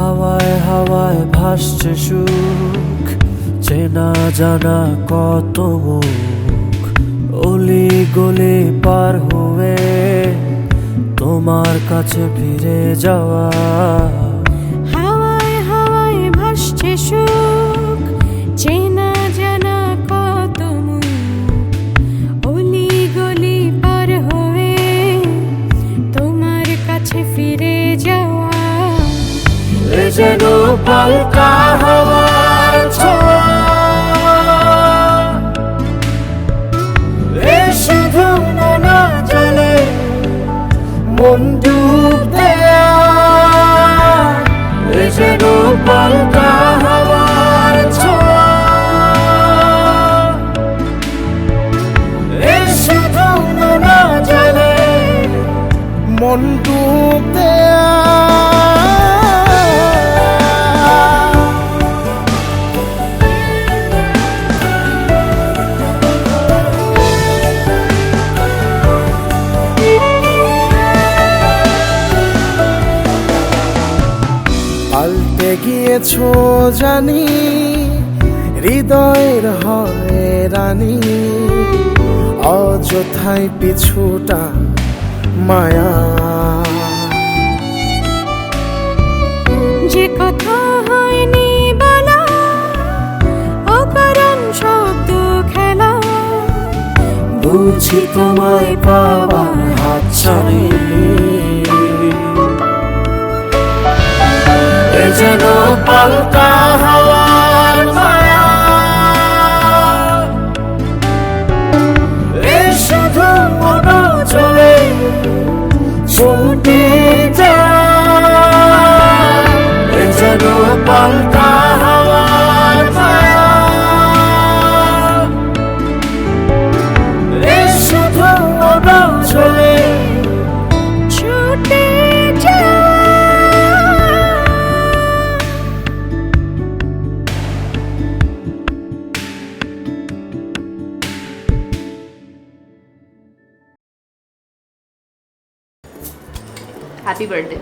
হাওয়ায় হাওয়ায় ভাসছে সুখ, চেনা জানা কত মুখ, অলি গলি পার হয়ে তোমার কাছে ফিরে যাওয়া। হাওয়ায় হাওয়ায় ভাসছে সুখ, চেনা জানা কত মুখ, অলি গলি পার হয়ে তোমার কাছে ফিরে যাওয়া। এ যেন পাল্টা হাওয়ার ছোঁয়া, এ শুধু মনা জলে মন ডুব দেয়া। এ যেন পাল্টা হাওয়ার ছোঁয়া, এ শুধু মনা জলে মন ডুব দেয়া। পাল্টে গিয়েছো জানি, হৃদয়ের হয়রানি, অযথায় পিছুটা মায়া। যে কথা হয়নি বলা, অকারণ শব্দ খেলা, বুঝি তোমায় পাবার হাতছানি। এ যেন পাল্টা হাওয়ার মায়া, এ শুধু মনে চলে ছুটে যায়। এ যেন পাল্টা হাওয়ার মায়া, এ শুধু মনে চলে ছুটে যায়। Happy birthday.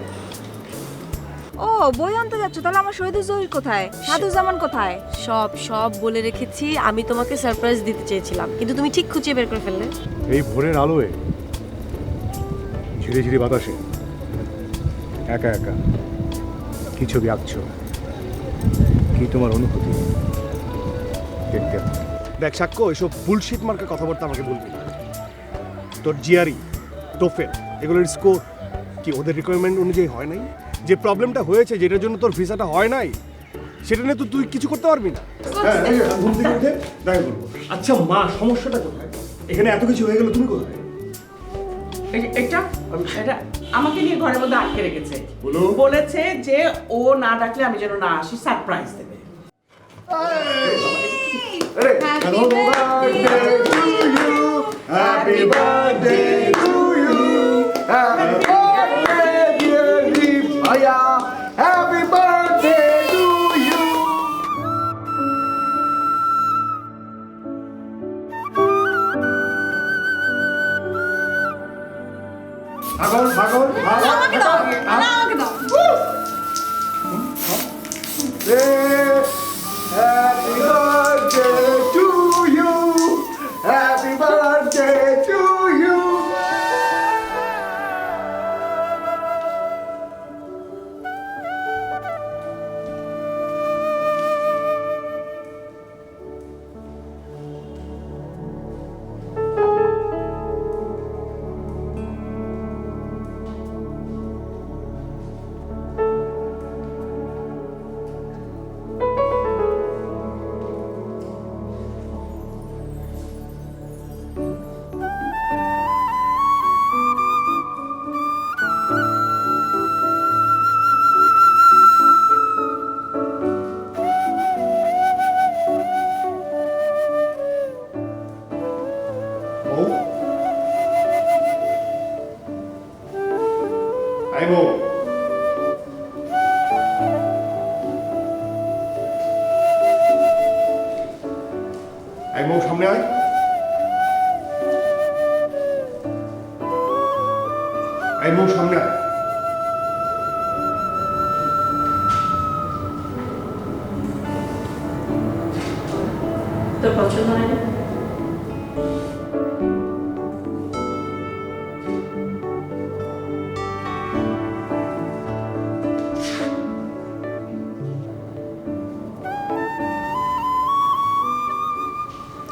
ও বই আনতে যাচ্ছ? তাহলে আমার শহীদুল জহির কোথায়, সাধুজ্জামান কোথায়? সব সব বলে রেখেছি, আমি তোমাকে সারপ্রাইজ দিতে চেয়েছিলাম কিন্তু তুমি ঠিক খুঁজে বের করে ফেললে। এই ভোরের আলোয় ঝিরে ঝিরে বাতাসে একা একা কি ছবি আঁকছো, কি তোমার অনুভূতি দেখতে? দেখ সাক্ষ্য, এসব বুলশিট মার্কা কথাবার্তা আমাকে বলবি না। তোর জিআরই টোফেল এগুলোর স্কোর কি ওদের রিকোয়ারমেন্ট অনুযায়ী হয় নাই? যে প্রবলেমটা হয়েছে, যেটার জন্য তোর ভিসাটা হয় নাই, সেটা নিয়ে তো তুই কিছু করতে পারবি না। ঘুম থেকে উঠে তাই বলবো, আচ্ছা মা সমস্যাটা কোথায়? এখানে এত কিছু হয়ে গেল, তুমি কোথায়? এটা আমাকে নিয়ে ঘরের মধ্যে আটকে রেখেছে, বলো। বলেছে যে ও না ডাকলে আমি যেন না আসি, সারপ্রাইজ দেবে। Happy birthday to you. Happy birthday, dear Bhaiya. Happy birthday to you. ভাগল ভাগল ভাগল আমাকে দাও, না আমাকে দাও। Happy birthday to you. Happy birthday to you. আইবো আইবো সামনে আয়। আইবো সামনে আয়। পছন্দ হয় না?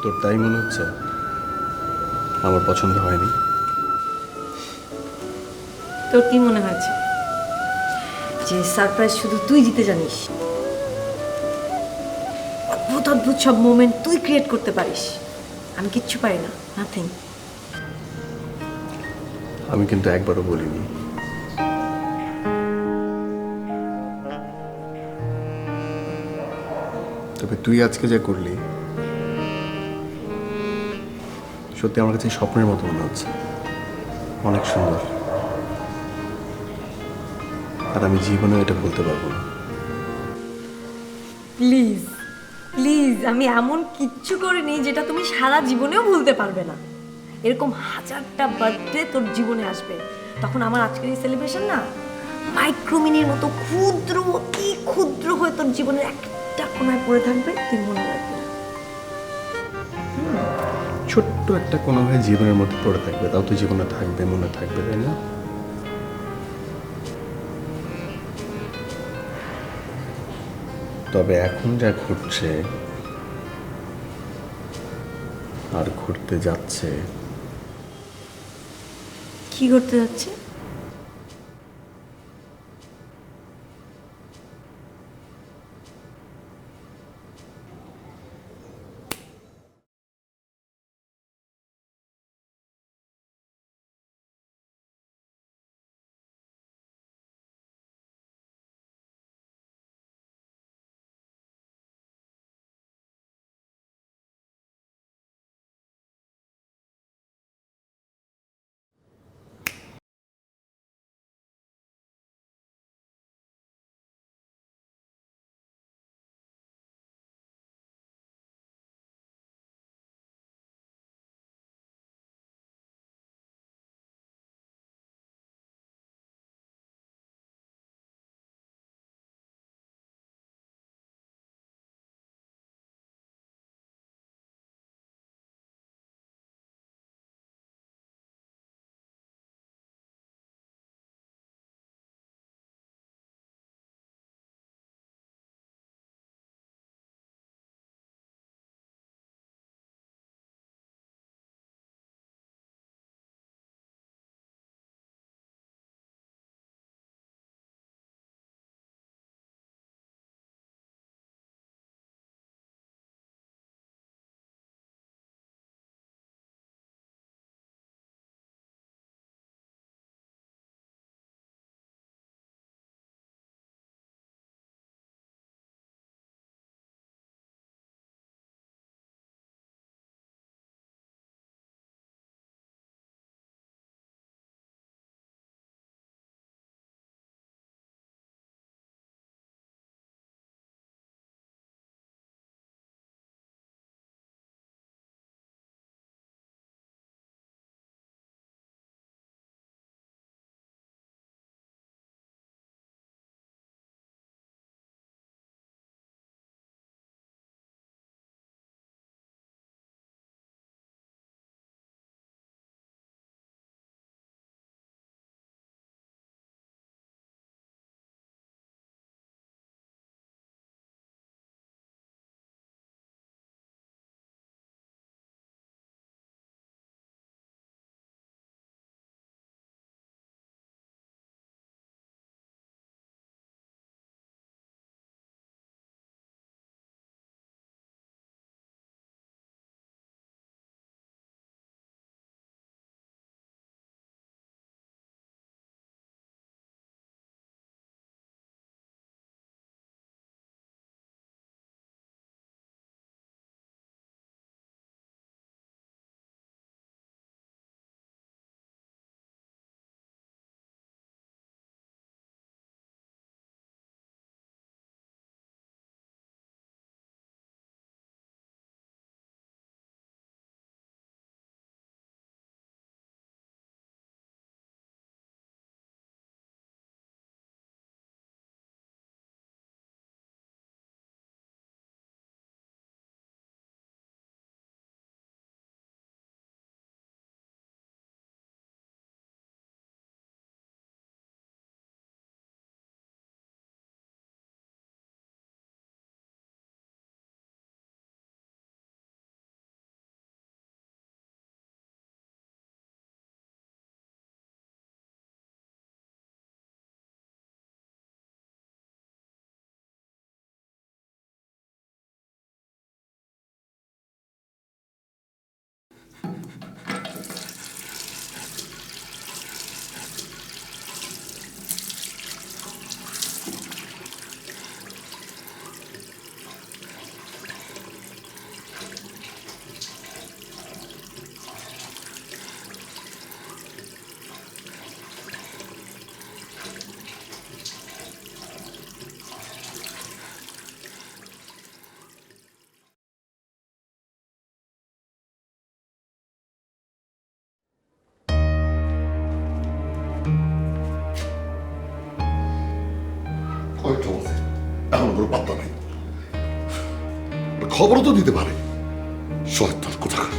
তোর তাই মনে হচ্ছে আমার পছন্দ হয়নি? তোর কি মনে হয়েছে যে সারপ্রাইজ শুধু তুই দিতে জানিস? অদ্ভুত অদ্ভুত সব মোমেন্ট তুই ক্রিয়েট করতে পারিস, আমি কিচ্ছু পারি না, নাথিং। আমি কিন্তু একবারও বলিনি। তবে তুই আজকে যা করলি সত্যি আমার কাছে স্বপ্নের মতো মনে হচ্ছে, অনেক সুন্দর। আর আমি জীবনেও এটা বলতে পারবো না। প্লিজ প্লিজ, আমি এমন কিচ্ছু করিনি যেটা তুমি সারা জীবনেও ভুলতে পারবে না। এরকম হাজারটা বার্থডে তোর জীবনে আসবে, তখন আমার আজকের এই সেলিব্রেশন না মাইক্রোমিনির মতো ক্ষুদ্র, অতি ক্ষুদ্র হয়ে তোর জীবনের একটা কোনায় পড়ে থাকবে, তুই মনে রাখবি না। ছোট্ট একটা কোনো হয় জীবনের মধ্যে পড়ে থাকবে, তাও তো জীবনে থাকবে, মনে থাকবে, তাই না? তবে এখন যা ঘটছে আর ঘুরতে যাচ্ছে, কি করতে যাচ্ছে? কয়েকটা বলছে এখন কোনো পাত্তা নাই, খবরও তো দিতে পারে। শয়তান কোথাকার।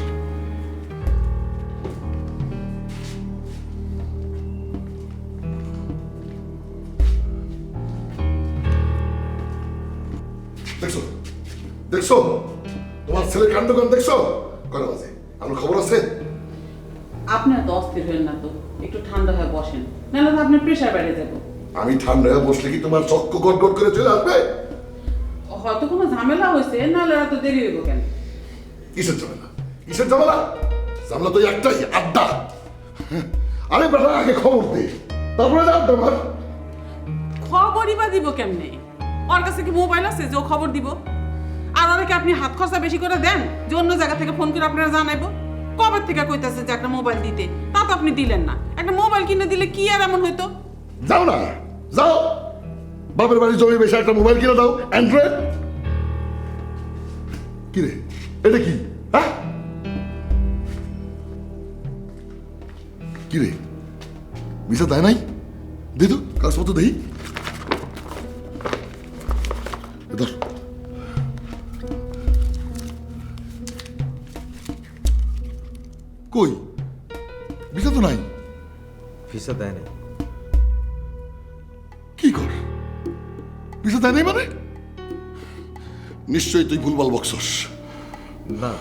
দেখছো দেখছো তোমার ছেলে কাণ্ডজ্ঞান দেখছো? কয়টা বাজে? আমার খবর আছে? আপনি এত অস্থির হবেন না তো, একটু ঠান্ডা হয়ে বসেন, নাহলে তো আপনার প্রেশার বেড়ে যাবে। আমি ঠান্ডা হয়ে বসলে কি তোমার চক্ক গট করে চলে আসবে? হয়তো কোনো ঝামেলা হয়েছে, নাহলে এত দেরি হইব কেন? কিসের ঝামেলা? কিসের ঝামেলা? ঝামেলা তো একটাই, আড্ডা। আরে বেটা আগে খবর দে, তারপরে যা আড্ডা মার। খবরই বা দিব কেমনে? ওর কাছে কি মোবাইল আছে যে ও খবর দিব? আর ওনাকে আপনি হাত খরচা বেশি করে দেন যে অন্য জায়গা থেকে ফোন করে আপনারা জানাইবো? কবে থেকে কইতাছে যে একটা মোবাইল দিতে, তা তো আপনি দিলেন না। একটা মোবাইল কিনে দিলে কি আর এমন হইতো? যাও না, যাও বাপের বাড়ি জমি বেশি একটা মোবাইল কিনে দাও, অ্যান্ড্রয়েড। কি রে এটা কি? হ্যাঁ কি রে, ভিসা দেয় নাই? দে তো কাগজপত্র দেই। ধর। কই ভিসা তো নাই। ভিসা দেয় না। কি কর? ভিসা দেয় নাই মানে? নিশ্চয়ই তুই ভুলভাল বকছস। না,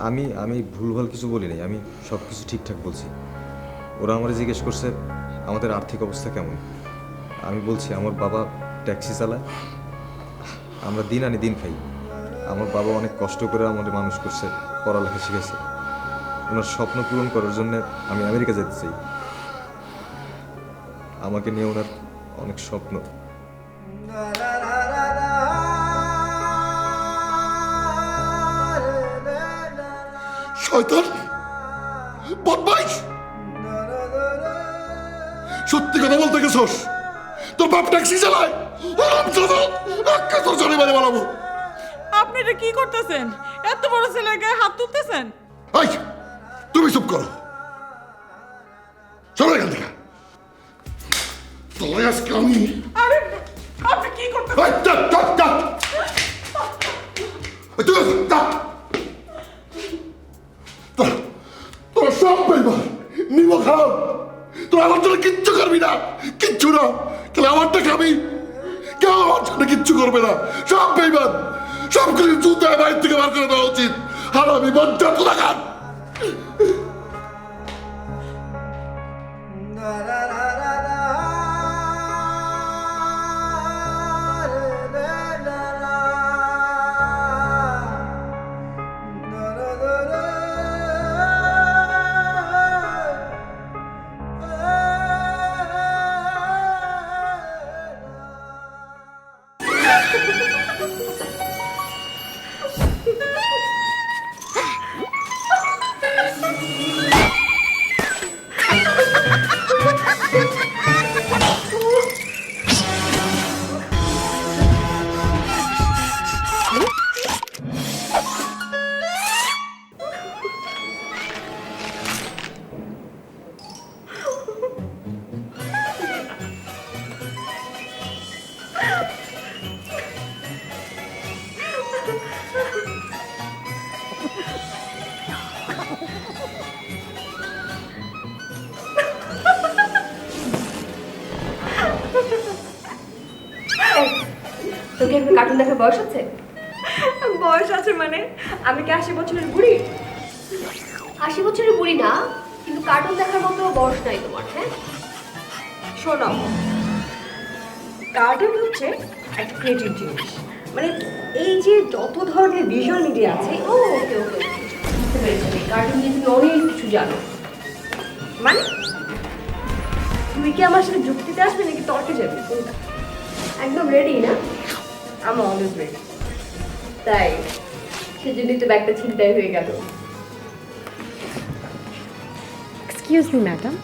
আমি আমি ভুলভাল কিছু বলি নাই, আমি সব কিছু ঠিকঠাক বলছি। ওরা আমার জিজ্ঞেস করছে আমাদের আর্থিক অবস্থা কেমন। আমি বলছি আমার বাবা ট্যাক্সি চালায়, আমরা দিন আনি দিন খাই। আমার বাবা অনেক কষ্ট করে আমাদের মানুষ করছে, পড়ালেখা শিখেছে। ওনার স্বপ্ন পূরণ করার জন্য আমি আমেরিকা যেতে চাই। আমাকে নিয়ে ওনার অনেক স্বপ্ন। শয়তান, বদমাইশ, সত্যি কথা বলতে গেছস? তোর বাপ ট্যাক্সি চালায়? তোর জানি মানে বানাবো। আপনি এটা কি করতেছেন? এত বড় ছেলের গায়ে হাত তুলতেছেন? এই তুমি চুপ করো, চলো এখান থেকে। তোর আজকে আমি আরে আপনি কি করতেছেন? এই, যা, যা, যা। এই, তুই যা। তোরা সব পেইবার নিব খাও। তোরা আমার জন্য কিচ্ছু করবি না, কিচ্ছু না। তাহলে আমারটা খাবি, কেউ আমার জন্য কিচ্ছু করবে না। সব পেইবার, সবগুলি জুতায় বাইর থেকে বার করে দেওয়া উচিত। আর আমি বঞ্চা তোরা খান। তোকে এখন কার্টুন দেখার বয়স আছে? বয়স আছে মানে আমি কি 80 বছরের বুড়ি? 80 বছরের বুড়ি না, কিন্তু কার্টুন দেখার মতো বয়স নাই তোমার। হ্যাঁ, শোনো, কার্টুন হচ্ছে একটা ক্রিয়েটিভ জিনিস। মানে এই যে যত ধরনের ভিজুয়াল মিডিয়া আছে, ও ওকে ওকে, বুঝতে পেরেছি। কার্টুন নিয়ে তুমি অনেক কিছু জানো। মানে তুই কি আমার সাথে যুক্তিতে আসবে নাকি তর্কে যাবি? কোনটা? একদম রেডি না? আমি অলওয়েজ রেডি। তাই সেজন্যই তো ব্যাগটা ছিনতাই হয়ে গেল। এক্সকিউজ মি ম্যাডাম,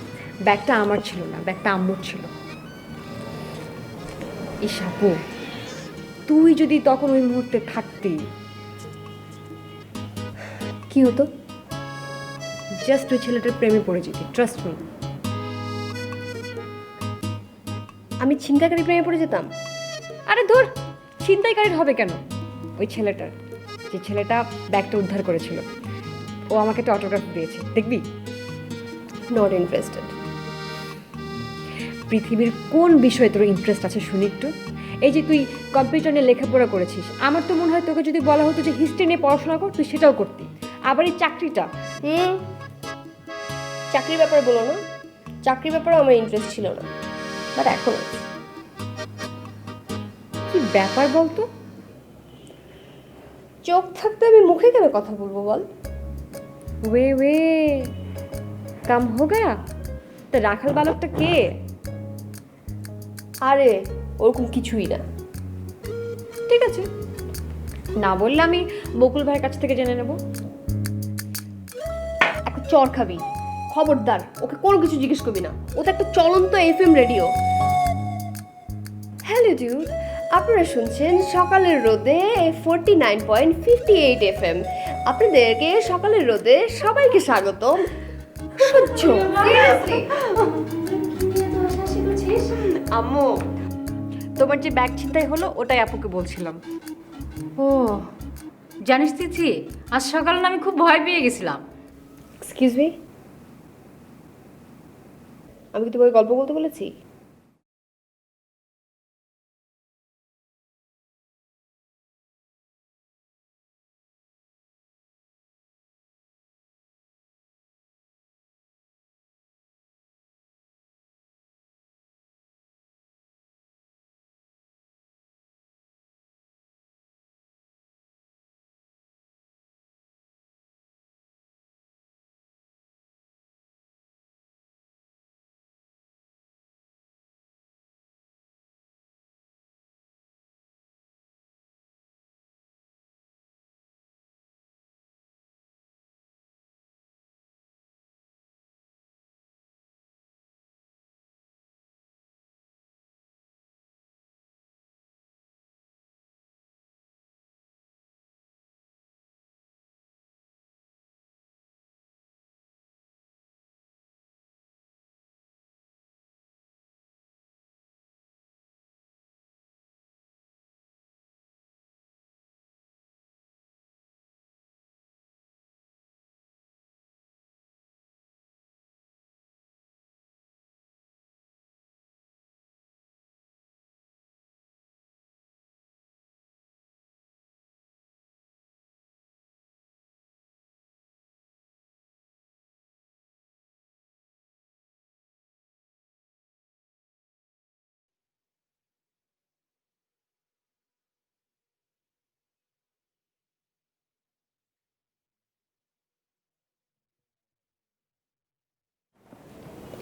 ব্যাগটা আমার ছিল না, ব্যাগটা আম্মুর ছিল। ইসাপু, তুই যদি তখন ওই মুহূর্তে থাকতি কি হতো? জাস্ট ওই ছেলেটার প্রেমে পড়ে যেতি, ট্রাস্ট মি। আমি ছিনতাইকারী প্রেমে পড়ে যেতাম? আরে ধুর, ছিনতাইকারীর হবে কেন? ওই ছেলেটার, যে ছেলেটা ব্যাগটা উদ্ধার করেছিল, ও আমাকে একটা অটোগ্রাফ দিয়েছে, দেখবি? Not interested. পৃথিবীর কোন বিষয়ে তোর ইন্টারেস্ট আছে শুনি একটু? এই যে তুই কম্পিউটার নিয়ে লেখাপড়া করেছিস, আমার তো মনে হয় তোকে যদি বলা হতো যে হিস্ট্রি নিয়ে পড়াশোনা কর, তুই সেটাও করতি। আবার এই চাকরিটা, চাকরির ব্যাপারে বলো না, চাকরির ব্যাপারে আমার ইন্টারেস্ট ছিল না, বাট এখন আছে। কি ব্যাপার বলতো? চোখ থাকতে আমি মুখে কেন কথা বলবো বল? वे কাম হো গয়া। তা রাখাল বালকটা কে? আরে ওরকম কিছুই না। ঠিক আছে, না বললে আমি বকুল ভাইয়ের কাছ থেকে জেনে নেব। একটা চর খাবি, খবরদার ওকে কোনো কিছু জিজ্ঞেস করবি না। ও তো একটা চলন্ত এফএম রেডিও। হ্যালো ডিউড, আপনারা শুনছেন সকালের রোদে 49.58 FM। আপনাদেরকে সকালের রোদে সবাইকে স্বাগতম। সহ্য আম্মু, তোমার যে ব্যাগ ছিনতাই হলো ওটাই আপুকে বলছিলাম। ও জানিস তিথি, আজ সকালে না আমি খুব ভয় পেয়ে গেছিলাম। এক্সকিউজ মি, আমি কি তোমাকে গল্প বলতে বলেছি?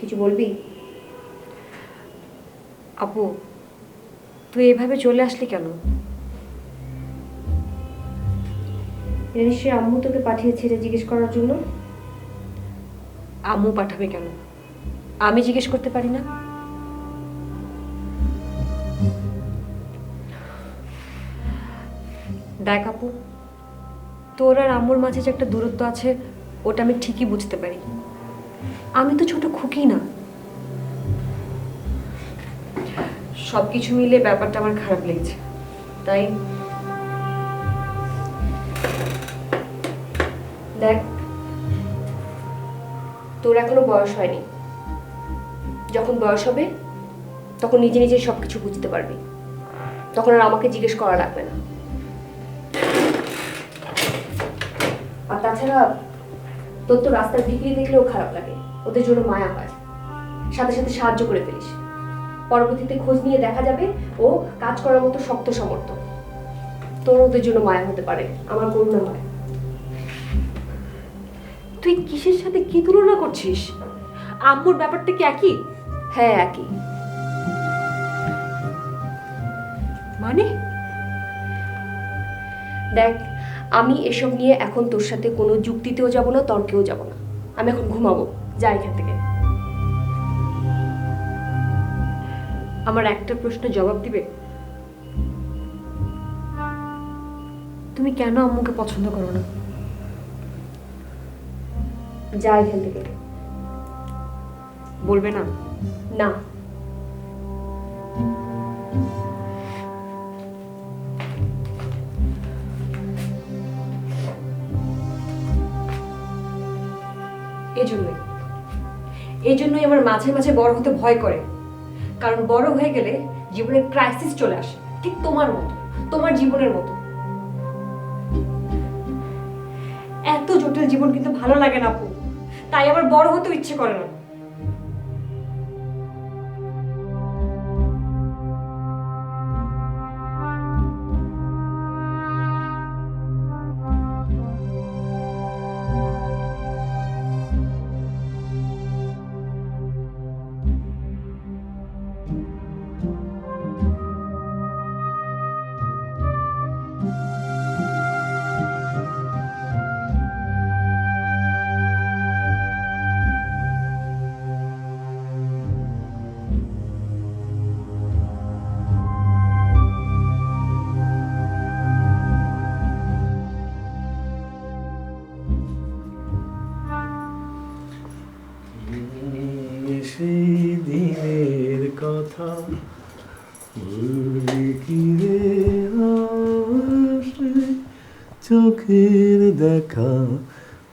কিছু বলবি? আপু, তুই এভাবে চলে আসলি কেন? এটা নিশ্চয়ই আম্মু তোকে পাঠিয়েছে এটা জিজ্ঞেস করার জন্য। আম্মু পাঠাবে কেন? আমি জিজ্ঞেস করতে পারি না? দেখ আপু, তোর আর আম্মুর মাঝে যে একটা দূরত্ব আছে ওটা আমি ঠিকই বুঝতে পারি। আমি তো ছোট খুকি না। সব কিছু মিলে ব্যাপারটা আমার খারাপ লেগেছে, তাই দেখ, তোর এখনো বয়স হয়নি। যখন বয়স হবে তখন নিজে নিজে সবকিছু বুঝতে পারবি, তখন আর আমাকে জিজ্ঞেস করা লাগবে না। আর তাছাড়া তোর তো রাস্তার বিক্রি দেখলেও খারাপ লাগে, ওদের জন্য মায়া হয়, সাথে সাথে সাহায্য করে ফেলিস। পরবর্তীতে খোঁজ নিয়ে দেখা যাবে ও কাজ করার মতো শক্ত সমর্থ। তোর ওদের জন্য মায়া হতে পারে, আমার করুণা হয়। তুই কিসের সাথে কি তুলনা করছিস? আম্মুর ব্যাপারটা কি একই? হ্যাঁ একই। মানে? দেখ, আমি এসব নিয়ে এখন তোর সাথে কোনো যুক্তিতেও যাব না, তর্কেও যাব না। আমি এখন ঘুমাবো, যা এখান থেকে। আমার একটা প্রশ্নের জবাব দিবে? তুমি কেন আম্মুকে পছন্দ করো না? যা এখান থেকে। বলবে না? না। এই জন্যই আমার মাঝে মাঝে বড় হতে ভয় করে, কারণ বড় হয়ে গেলে জীবনে ক্রাইসিস চলে আসে, ঠিক তোমার মতো, তোমার জীবনের মতো। এত জটিল জীবন কিন্তু ভালো লাগে না আপু, তাই আমার বড় হতেও ইচ্ছে করে না। সেই দিনের কথা ভুলি কি রে আসে, চোখের দেখা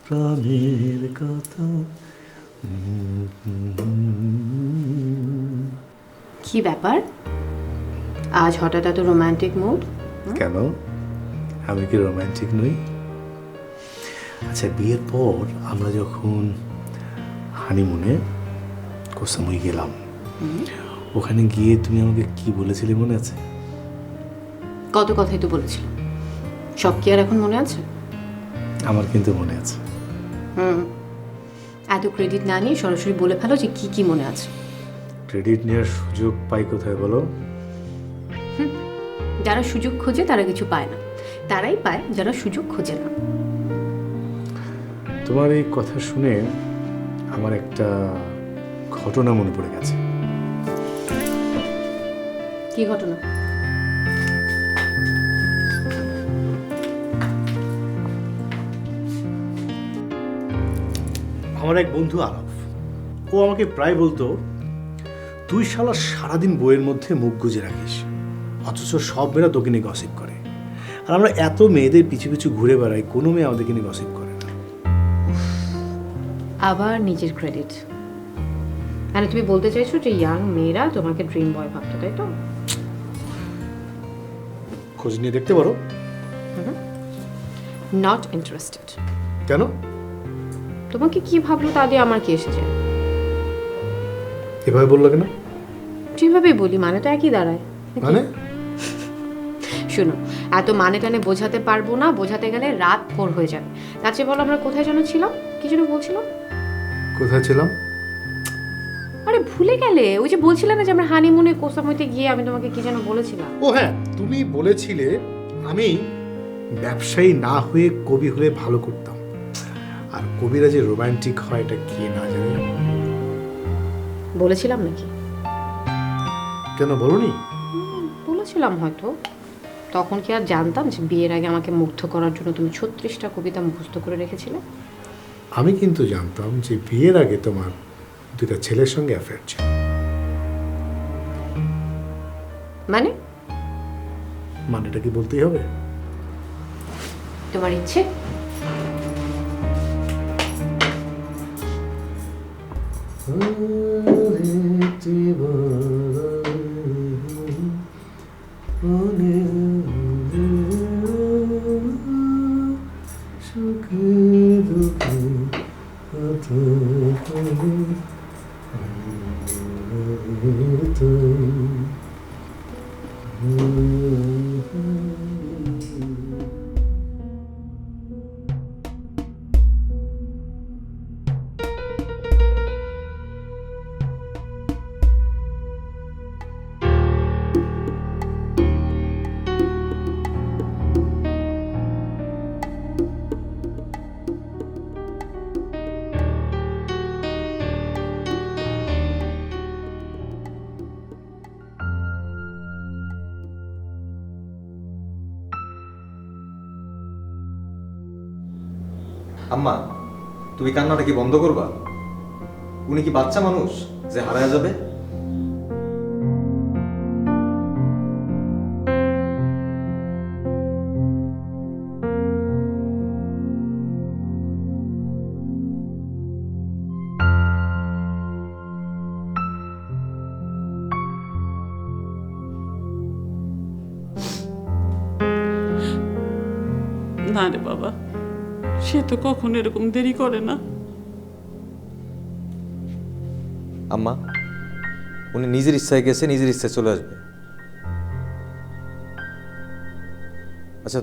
প্রাণের কথা। কি ব্যাপার আজ হঠাৎ এত রোমান্টিক মুড? কেন, আমি কি রোমান্টিক নই? আচ্ছা, বিয়ের পর আমরা যখন হানিমুনে কোসামুই গেলাম, ওখানে গিয়ে তুমি আমাকে কি বলেছিলে মনে আছে? কত কথাই তো বলেছিলাম, সব কি আর এখন মনে আছে? আমার কিন্তু মনে আছে। এত ক্রেডিট না নিয়ে সরাসরি বলে ফেলো যে কি কি মনে আছে। ক্রেডিট নেওয়ার সুযোগ পাই কোথায় বলো? যারা সুযোগ খোঁজে তারা কিছু পায় না, তারাই পায় যারা সুযোগ খোঁজে না। তোমার এই কথা শুনে আমার একটা ঘটনা মনে পড়ে গেছে। কি ঘটনা? আমার এক বন্ধু আরফ, ও আমাকে প্রায় বলতো, তুই শালা সারাদিন বইয়ের মধ্যে মুখ গুজে রাখিস, অথচ সব মেয়েরা তোকে নিয়ে গসিপ করে, আর আমরা এত মেয়েদের পিছু পিছু ঘুরে বেড়াই, কোনো মেয়ে আমাদেরকে নিয়ে গসিপ করে না। আবার নিজের ক্রেডিট। মানে তুমি বলতে চাইছো যে ইয়াং মেয়েরা তোমাকে ড্রিম বয় ভাবতো, তাই তো? খোঁজ নিয়ে দেখতে পারো। Not interested. কেন? তোমাকে কি ভাবলো তা দিয়ে আমার কি এসে যায়? এভাবে বললো কেন? যেভাবে বলি মানে তো একই দাঁড়ায়। মানে? শোনো, এত মানে টানে বোঝাতে পারবো না, বোঝাতে গেলে রাত ভোর হয়ে যাবে। তার চেয়ে বলো আমরা কোথায় যেন ছিলাম, কি যেন বলছিলাম? কোথায় ছিলাম? আরে ভুলে গেলে? ওই যে বলছিলে না যে আমরা হানিমুনে কোসামুইতে গিয়ে আমি তোমাকে কি যেন বলেছিলাম। ও হ্যাঁ, তুমি বলেছিলে আমি ব্যবসায়ী না হয়ে কবি হলে ভালো করতাম, আর কবিরা যে রোমান্টিক হয় এটা কে না জানে। বলেছিলাম নাকি? কেন বলনি? বলেছিলাম হয়তো। তখন কি আর জানতাম যে বিয়ের আগে আমাকে মুগ্ধ করার জন্য তুমি 36টা কবিতা মুখস্থ করে রেখেছিলে? আমি কিন্তু জানতাম যে বিয়ের আগে তোমার দুটা ছেলের সঙ্গে অ্যাফেয়ার ছিল। মানে? মানেটা কি বলতেই হবে? তোমার ইচ্ছে? আম্মা, তুমি কান্নাটা কি বন্ধ করবা? উনি কি বাচ্চা মানুষ যে হারায় যাবে? না রে বাবা, সে তো কখনো এরকম দেরি করে না। আম্মা, উনি নিজের ইচ্ছায় গেছে, নিজের ইচ্ছায় চলে আসবে। আচ্ছা,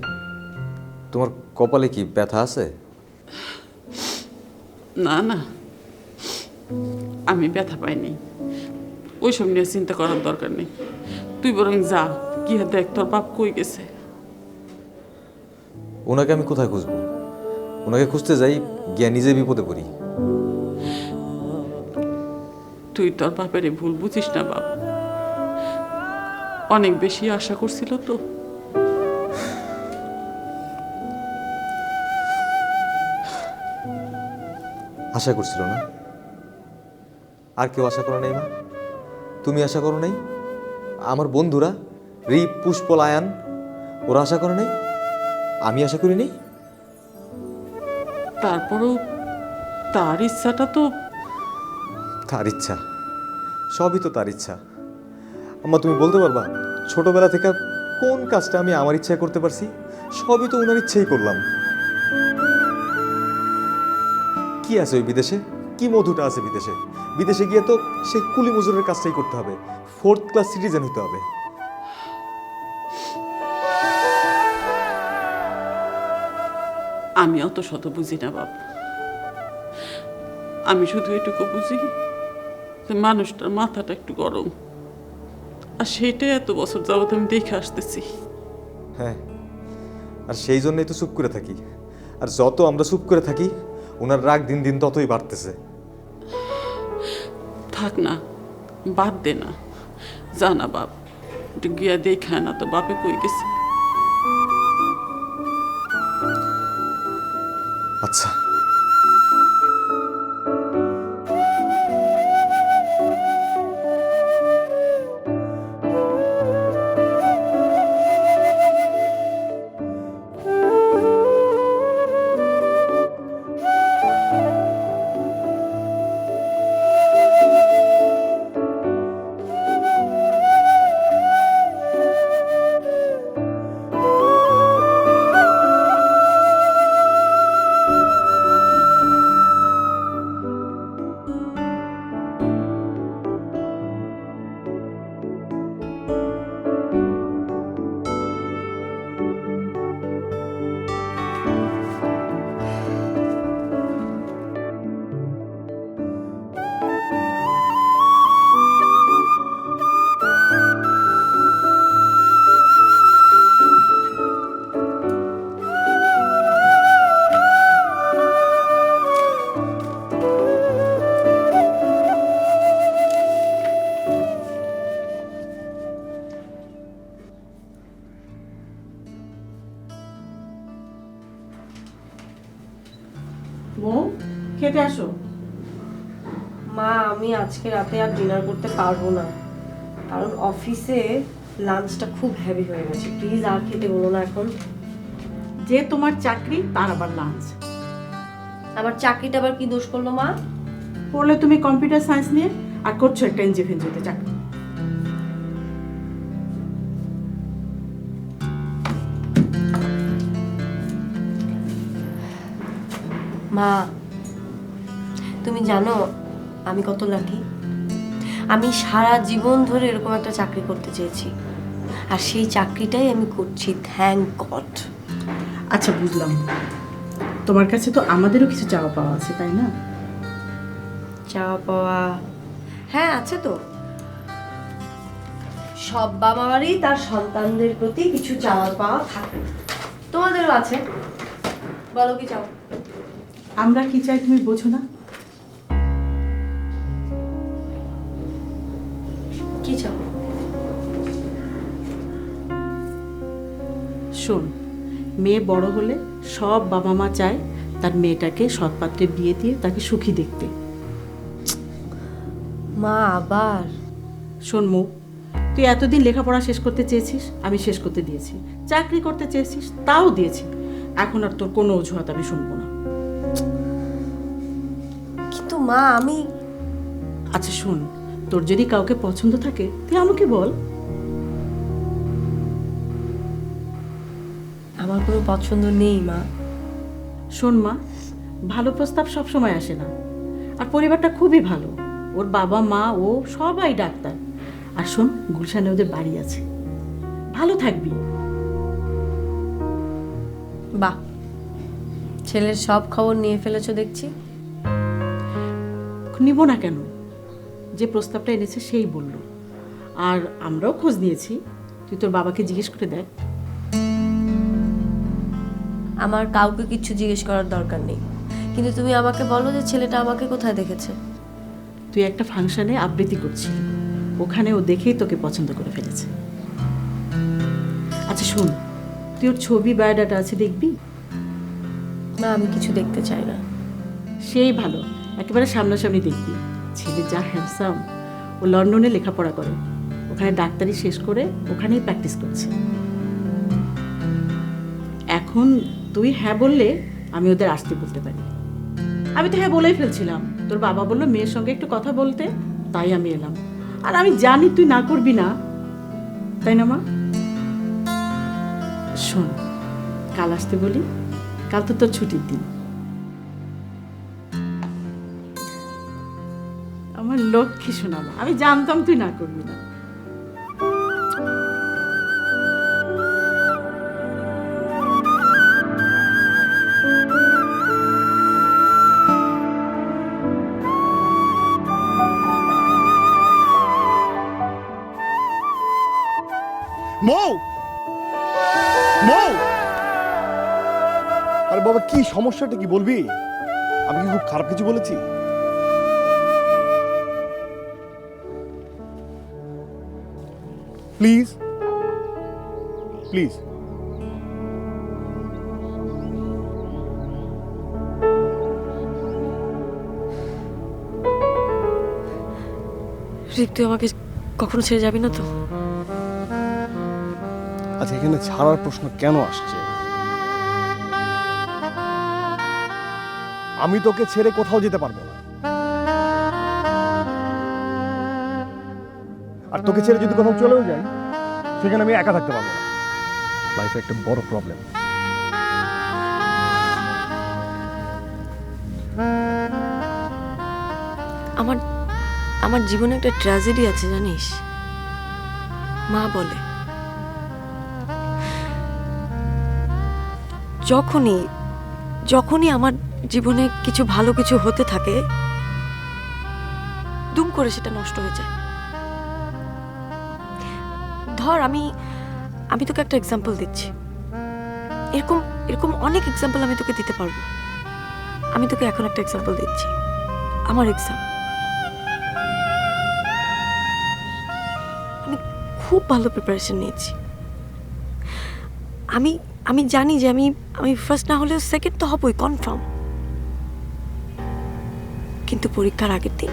তোমার কপালে কি ব্যথা আছে? না না, আমি ব্যথা পাইনি, ওইসব নিয়ে চিন্তা করার দরকার নেই। তুই বরং যা, গিয়ে দেখ তোর বাপ কই গেছে। ওনাকে আমি কোথায় খুঁজবো? ওনাকে খুঁজতে যাই, গিয়া নিজে বিপদে পড়ি। তুই তোর বাপের ভুল বুঝিস না বাপ, অনেক বেশি আশা করছিল তো। আশা করছিল না? আর কেউ আশা করে নাই মা? তুমি আশা করো নাই? আমার বন্ধুরা রিপ, পুষ্পল, আয়ান, ওরা আশা করে নাই? আমি আশা করি নাই? তারপরও তার ইচ্ছাটা তো। তার ইচ্ছা, সবই তো তার ইচ্ছা। আম্মা, তুমি বলতে পারবা ছোটবেলা থেকে কোন কাজটা আমি আমার ইচ্ছায় করতে পারছি? সবই তো ওনার ইচ্ছাই করলাম। কি আছে ওই বিদেশে? কি মধুটা আছে বিদেশে? বিদেশে গিয়ে তো সেই কুলি মজুরের কাজটাই করতে হবে, 4th ক্লাস সিটিজেন হতে হবে। আমি অত শত বুঝি না বাপ, আমি শুধু এটুকু বুঝি যে মানুষটার মাথাটা একটু গরম, আর সেইটাই এত বছর যাবত আমি দেখে আসতেছি। হ্যাঁ, আর সেই জন্যই তো চুপ করে থাকি। আর যত আমরা চুপ করে থাকি, ওনার রাগ দিন দিন ততই বাড়তেছে। থাক না, বাদ দে না, যা না বাপ, একটু গিয়া দেখায় না তো বাপে কই গেছে। আচ্ছা। বউ, খেতে আসো। মা, আমি আজকে রাতে আর ডিনার করতে পারবো না, কারণ অফিসে লাঞ্চটা খুব হেভি হয়ে গেছে। প্লিজ আর খেতে বলো না এখন। যে তোমার চাকরি তার আবার লাঞ্চ? আমার চাকরিটা আবার কি দোষ করলো মা? পড়লে তুমি কম্পিউটার সায়েন্স নিয়ে, আর করছো একটা এনজিওতে চাকরি। মা, তুমি জানো আমি কত লাকি? আমি সারা জীবন ধরে এরকম একটা চাকরি করতে চেয়েছি, আর সেই চাকরিটাই আমি করছি, থ্যাংক গড। আচ্ছা, বুঝলাম, তোমার কাছে তো আমাদেরও কিছু চাওয়া পাওয়া আছে, তাই না? চাওয়া পাওয়া, হ্যাঁ আছে তো। সব বাবা মারই তার সন্তানদের প্রতি কিছু চাওয়া পাওয়া থাকে, তোমাদেরও আছে। বলো কি চাও? আমরা কি চাই তুমি বোঝো না? কি চাও? শোন, মেয়ে বড় হলে সব বাবা মা চায় তার মেয়েটাকে সৎপাত্রে বিয়ে দিয়ে তাকে সুখী দেখতে। মা আবার? শোন মৌ, তুই এতদিন লেখাপড়া শেষ করতে চেয়েছিস, আমি শেষ করতে দিয়েছি। চাকরি করতে চেয়েছিস, তাও দিয়েছি। এখন আর তোর কোনো অজুহাত আমি শুনবো না। কিন্তু মা আমি। আচ্ছা শোন, তোর যদি কাউকে পছন্দ থাকে তুই আমাকে বল। আমার কোনো পছন্দ নেই মা। শোন মা, ভালো প্রস্তাব সব সময় আসে না, আর পরিবারটা খুবই ভালো। ওর বাবা মা ও সবাই ডাক্তার। আর শোন, গুলশানে ওদের বাড়ি আছে, ভালো থাকবি। বাহ, ছেলের সব খবর নিয়ে ফেলেছো দেখছি। নিব না কেন? যে প্রস্তাবটা এনেছে সেই বলল, আর আমরাও খোঁজ নিয়েছি। তুই তোর বাবাকে জিজ্ঞেস করে দেখ। আমার কাউকে কিচ্ছু জিজ্ঞেস করার দরকার নেই, কিন্তু তুমি আমাকে বলো যে ছেলেটা আমাকে কোথায় দেখেছে। তুই একটা ফাংশনে আবৃত্তি করছিলি, ওখানে ও দেখেই তোকে পছন্দ করে ফেলেছে। আচ্ছা শোন, তুই ওর ছবি বায়োডাটা আছে, দেখবি? না, আমি কিছু দেখতে চাই না। সেই ভালো, একেবারে সামনাসামনি দেখবি। ছেলে যা হ্যান্ডসাম। ও লন্ডনে লেখাপড়া করে, ওখানে ডাক্তারি শেষ করে ওখানেই প্র্যাকটিস করছে। এখন তুই হ্যাঁ বললে আমি ওদের আসতে বলতে পারি। আমি তো হ্যাঁ বলেই ফেলছিলাম, তোর বাবা বললো মেয়ের সঙ্গে একটু কথা বলতে, তাই আমি এলাম। আর আমি জানি তুই না করবি না, তাই না মা? শোন, কাল আসতে বলি, কাল তো তোর ছুটির দিন। আমার লক্ষ্মী শোনাবো, আমি জানতাম তুই না করবি না। মৌ, মৌ! আরে বাবা, কি সমস্যাটা কি বলবি? আমি কি খুব খারাপ কিছু বলেছি? Please please. রিক, তুই আমাকে কখনো ছেড়ে যাবি না তো? আচ্ছা, এখানে ছাড়ার প্রশ্ন কেন আসছে? আমি তোকে ছেড়ে কোথাও যেতে পারবো না, আর তোকে ছেড়ে যদি কোথাও চলেও যাই, সেখানে আমি একা থাকতে পারবো না। লাইফে একটা বড় প্রবলেম। আমার আমার জীবনে একটা ট্র্যাজেডি আছে জানিস। মা বলে যখনই যখনই আমার জীবনে কিছু ভালো কিছু হতে থাকে, দুম করে সেটা নষ্ট হয়ে যায়। ধর, আমি তোকে একটা এক্সাম্পল দিচ্ছি। এরকম এরকম অনেক এক্সাম্পল আমি তোকে দিতে পারবো। আমি তোকে এখন একটা এক্সাম্পল দিচ্ছি। আমার এক্সাম, আমি খুব ভালো প্রিপারেশন নিয়েছি। আমি জানি যে আমি ফার্স্ট না হলেও সেকেন্ড তো হবই, কনফার্ম। কিন্তু পরীক্ষার আগের দিন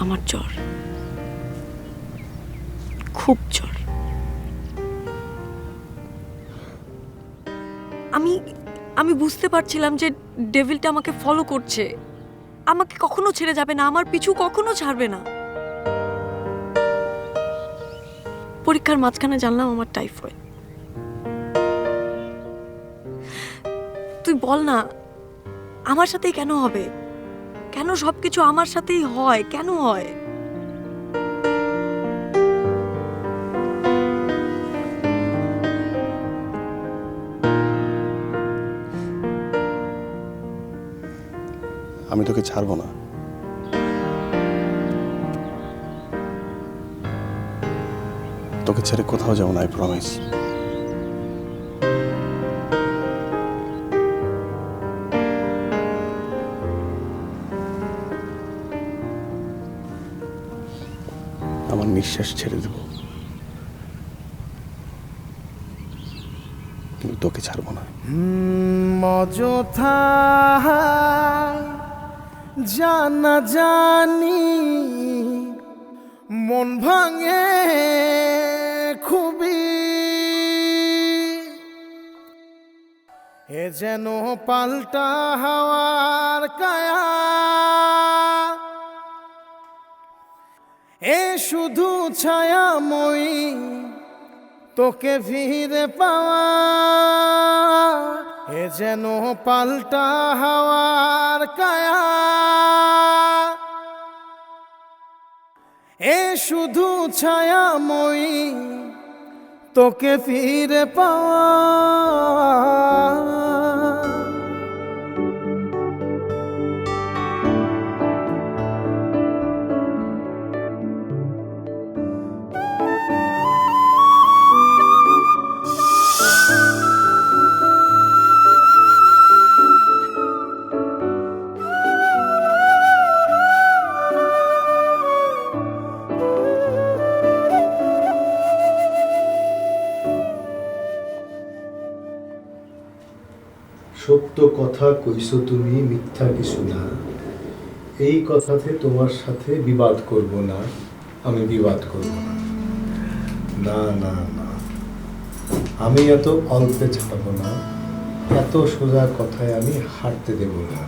আমার জ্বর, খুব জ্বর। আমি বুঝতে পারছিলাম যে ডেভিলটা আমাকে ফলো করছে, আমাকে কখনো ছেড়ে যাবে না, আমার পিছু কখনো ছাড়বে না। পরীক্ষার মাঝখানে জানলাম আমার টাইফয়েড। তুই বল না, আমার সাথেই কেন হবে? কেন সবকিছু আমার সাথেই হয়? কেন হয়? আমি তোকে ছাড়বো না। তোকে ছেড়ে কোথাও যাবো না, আই প্রমিস। আমার নিঃশ্বাস ছেড়ে দেব, কিন্তু তোকে ছাড়বো না। অযথা জানা জানি মন ভাঙে খুবই, এ যেন পাল্টা হাওয়ার কায়া, এ শুধু ছায়াময়ী তোকে ফিরে পাওয়া এ যেন পাল্টা হাওয়ার কায়া, এ শুধু ছায়াময়ী তোকে ফিরে পাওয়া। সত্য কথা কইছো তুমি, মিথ্যা কিছু না। এই কথাতে তোমার সাথে বিবাদ করব না, আমি বিবাদ করব না। না না না, আমি এত অল্পে ছাড়বো না, এত সোজা কথায় আমি হারতে দেব না।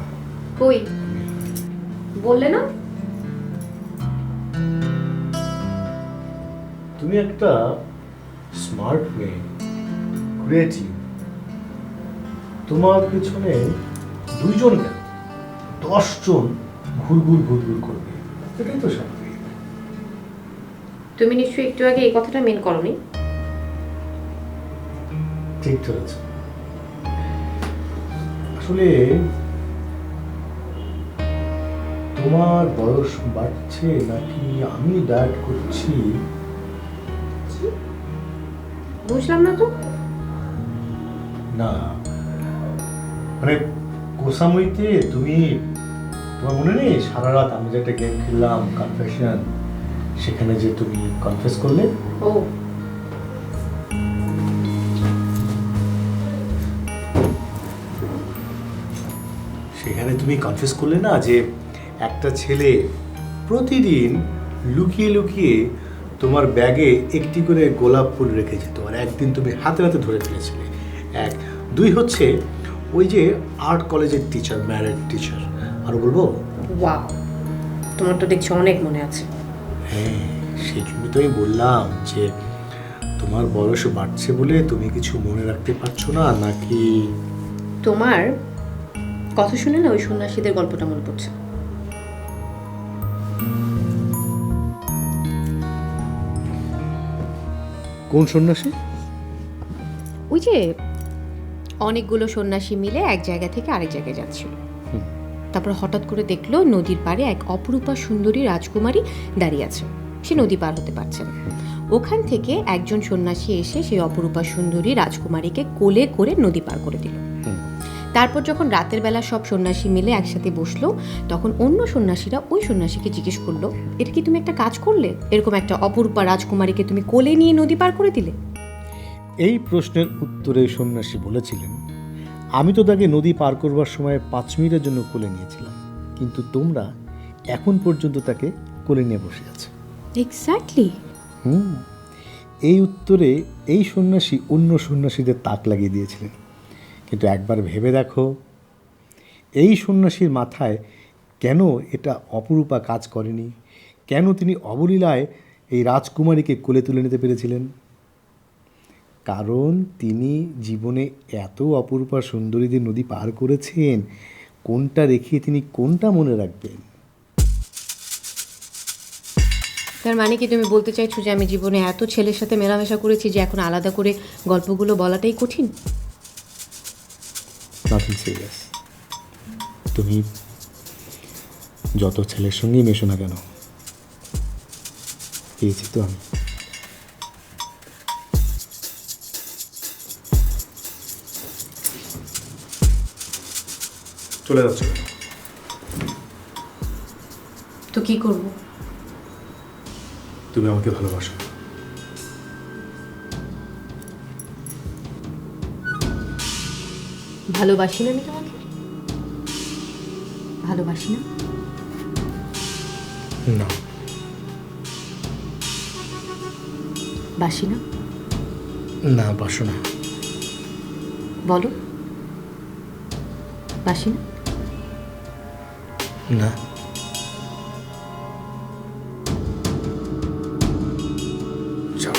কই বললে না? তুমি একটা স্মার্ট মেয়ে, ক্রিয়েটিভ। তোমার পিছনে 2 জন কেন 10 জন ঘুরঘুর ঘুরঘুর করবে, এটাই তো স্বাভাবিক। তুমি নিশ্চয়ই একটু আগে এই কথাটা মেন করনি। ঠিক ধরেছ। আসলে তোমার বয়স বাড়ছে নাকি আমি ডায়েট করছি বুঝলাম না তো। না মানে কোসামুইতে তুমি, তোমার মনে নেই সারা রাত আমি যে একটা গেম খেললাম কনফেশন, সেখানে যে তুমি কনফেস করলে? ও সেখানে তুমি কনফেস করলে না যে একটা ছেলে প্রতিদিন লুকিয়ে লুকিয়ে তোমার ব্যাগে একটি করে গোলাপ ফুল রেখে যেত, আর একদিন তুমি হাতে হাতে ধরে ফেলেছিলে। 1, 2 হচ্ছে ওই যে আর্ট কলেজের টিচার, ম্যারেড টিচার। আর বলবো? ওয়াও, তোমার তো দেখছি অনেক মনে আছে। হ্যাঁ, সেই জন্য তো আমি বললাম যে তোমার বয়স বাড়ছে বলে তুমি কিছু মনে রাখতে পারছো না, নাকি? তোমার কথা শুনে না ওই সন্ন্যাসীদের গল্পটা মনে পড়ছে। কোন সন্ন্যাসী? ওই যে অনেকগুলো সন্ন্যাসী মিলে এক জায়গা থেকে আরেক জায়গায় যাচ্ছিল, তারপর হঠাৎ করে দেখলো নদীর পাড়ে এক অপরূপা সুন্দরী রাজকুমারী দাঁড়িয়ে আছে। সে নদী পার হতে পারছে না। ওখান থেকে একজন সন্ন্যাসী এসে সেই অপরূপা সুন্দরী রাজকুমারীকে কোলে করে নদী পার করে দিল। তারপর যখন রাতের বেলা সব সন্ন্যাসী মিলে একসাথে বসলো, তখন অন্য সন্ন্যাসীরা ওই সন্ন্যাসীকে জিজ্ঞেস করলো, এটা কি তুমি একটা কাজ করলে? এরকম একটা অপরূপা রাজকুমারীকে তুমি কোলে নিয়ে নদী পার করে দিলে? এই প্রশ্নের উত্তরে সন্ন্যাসী বলেছিলেন, আমি তো তাকে নদী পার করবার সময় 5 মিনিটের জন্য কোলে নিয়েছিলাম, কিন্তু তোমরা এখন পর্যন্ত তাকে কোলে নিয়ে বসে আছো। এক্স্যাক্টলি। এই উত্তরে এই সন্ন্যাসী অন্য সন্ন্যাসীদের তাক লাগিয়ে দিয়েছিলেন। কিন্তু একবার ভেবে দেখো, এই সন্ন্যাসীর মাথায় কেন এটা অপরূপা কাজ করেনি? কেন তিনি অবলীলায় এই রাজকুমারীকে কোলে তুলে নিতে পেরেছিলেন? কারণ তিনি জীবনে এত অপরূপা সুন্দরীদের নদী পার করেছেন, কোনটা রেখে তিনি কোনটা মনে রাখবেন? তার মানে কি তুমি বলতে চাইছো যে আমি জীবনে এত ছেলের সাথে মেলামেশা করেছি যে এখন আলাদা করে গল্পগুলো বলাটাই কঠিন? Nothing serious. তুমি যত ছেলের সঙ্গেই মেশো না কেন, পেয়েছি তো আমি। চলে যাচ্ছ? তো কি করব? তুমি আমাকে ভালোবাসো। ভালোবাসি না আমি তোমাকে? ভালোবাসি না? না। বাসি না? না, বাসো না। বলো, বাসি না? না। যাও।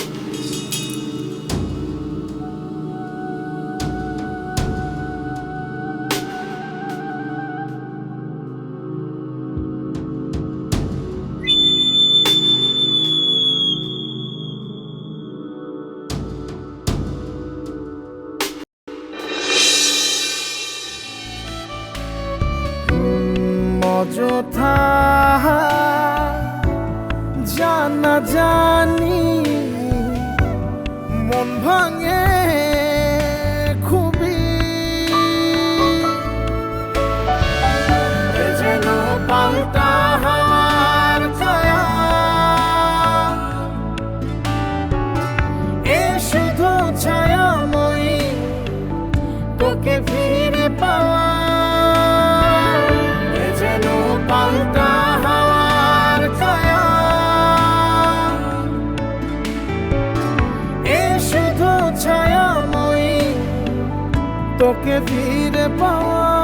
অযথা জানা জানি মন ভাঙে খুবই এ যেন পাল্টা হাওয়ার ছায়া এ শুধু ছায়াময়ী তোকে ফিরে পাওয়া এ যেন পাল্টা হাওয়ার ছায়া এ শুধু ছায়াময়ী তোকে ফিরে পাওয়া